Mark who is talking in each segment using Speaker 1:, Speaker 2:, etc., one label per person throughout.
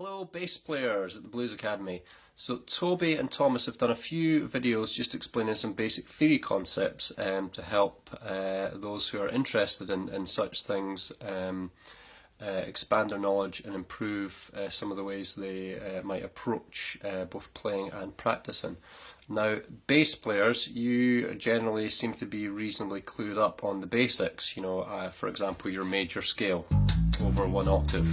Speaker 1: Hello bass players at the Blues Academy. So Toby and Thomas have done a few videos just explaining some basic theory concepts to help those who are interested in such things expand their knowledge and improve some of the ways they might approach both playing and practicing. Now, bass players, you generally seem to be reasonably clued up on the basics, for example, your major scale over one octave.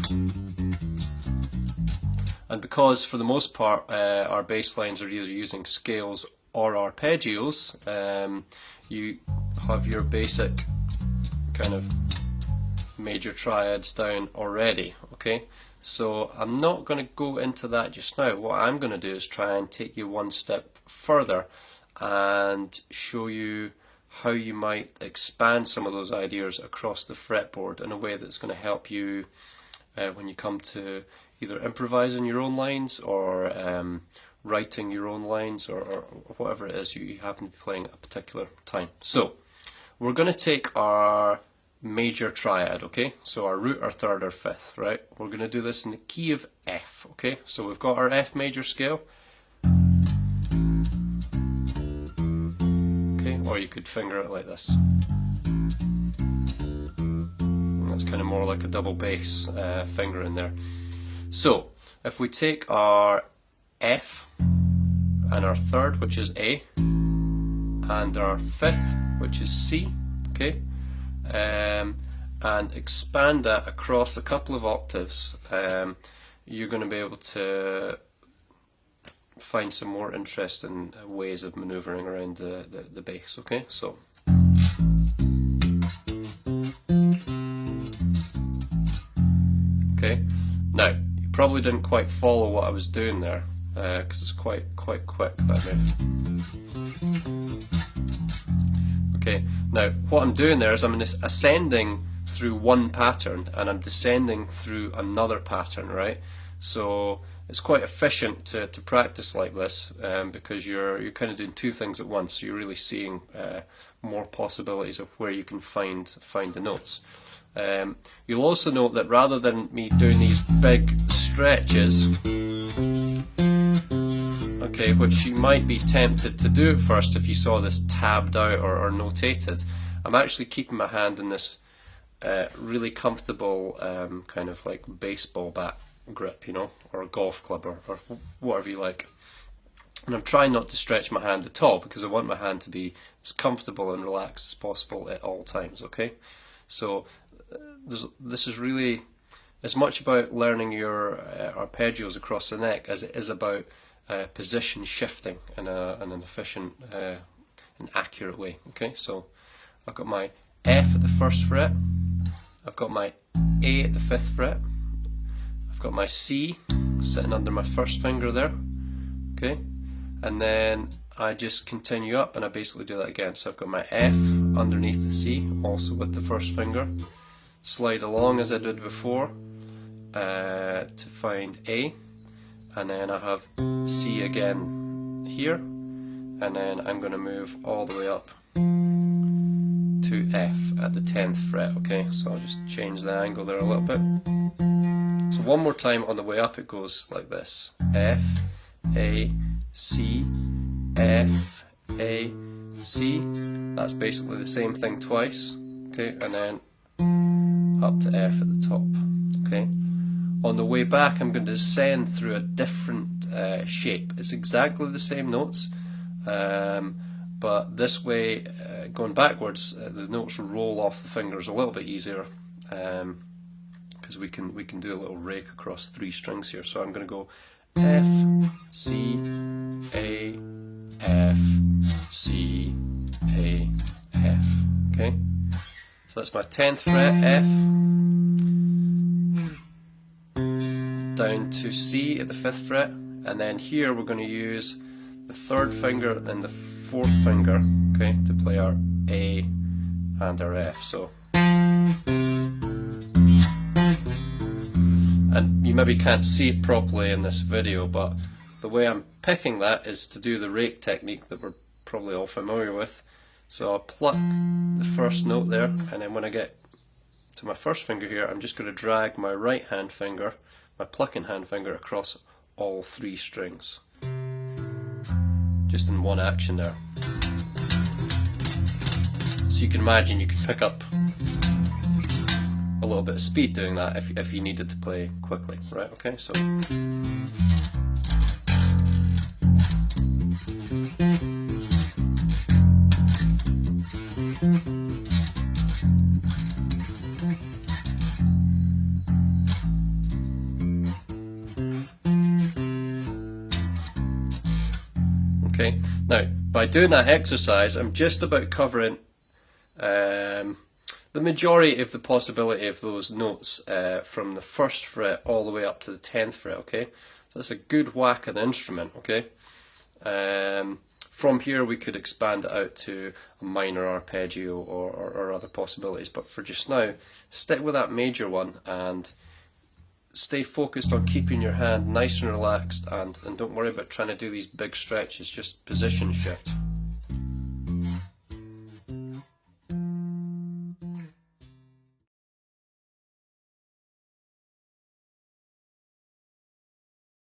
Speaker 1: And because for the most part our bass lines are either using scales or arpeggios, you have your basic kind of major triads down already, okay? So I'm not going to go into that just now. What I'm going to do is try and take you one step further and show you how you might expand some of those ideas across the fretboard in a way that's going to help you when you come to either improvising your own lines or writing your own lines or whatever it is you happen to be playing at a particular time. So we're going to take our major triad, okay? So our root, our third, our fifth, right? We're going to do this in the key of F, okay? So we've got our F major scale, okay? Or you could finger it like this. That's kind of more like a double bass finger in there. So if we take our F and our third, which is A, and our fifth, which is C, okay, and expand that across a couple of octaves, you're going to be able to find some more interesting ways of maneuvering around the bass, okay? So okay, now you probably didn't quite follow what I was doing there because it's quite quick, that move. Okay, now what I'm doing there is I'm ascending through one pattern and I'm descending through another pattern, right? So it's quite efficient to practice like this because you're kind of doing two things at once. So you're really seeing more possibilities of where you can find the notes. You'll also note that rather than me doing these big stretches, okay, which you might be tempted to do at first if you saw this tabbed out or notated, I'm actually keeping my hand in this really comfortable kind of like baseball bat grip, or a golf club or whatever you like. And I'm trying not to stretch my hand at all because I want my hand to be as comfortable and relaxed as possible at all times, okay? So this is really as much about learning your arpeggios across the neck as it is about position shifting in an efficient and accurate way, okay? So I've got my F at the first fret, I've got my A at the fifth fret, I've got my C sitting under my first finger there, okay? And then I just continue up and I basically do that again. So I've got my F underneath the C, also with the first finger, slide along as I did before to find A, and then I have C again here, and then I'm going to move all the way up to F at the 10th fret, okay? So I'll just change the angle there a little bit. So one more time on the way up it goes like this: F, A, C, F, A, C. That's basically the same thing twice, okay? And then up to F at the top, okay? On the way back I'm going to descend through a different shape. It's exactly the same notes, but this way, going backwards, the notes roll off the fingers a little bit easier because we can do a little rake across three strings here. So I'm going to go F, C, A, F, C, A, F, okay? So that's my 10th fret, F, down to C at the 5th fret, and then here we're going to use the third finger and the fourth finger, okay, to play our A and our F. So, and you maybe can't see it properly in this video, but the way I'm picking that is to do the rake technique that we're probably all familiar with. So I'll pluck the first note there, and then when I get to my first finger here, I'm just going to drag my right hand finger my plucking hand finger across all 3 strings. Just in one action there. So you can imagine you could pick up a little bit of speed doing that if you needed to play quickly, right? Okay, so. Okay, now by doing that exercise, I'm just about covering the majority of the possibility of those notes from the 1st fret all the way up to the 10th fret, okay? So that's a good whack of the instrument, okay? From here we could expand it out to a minor arpeggio or other possibilities, but for just now, stick with that major one and stay focused on keeping your hand nice and relaxed, and don't worry about trying to do these big stretches, just position shift.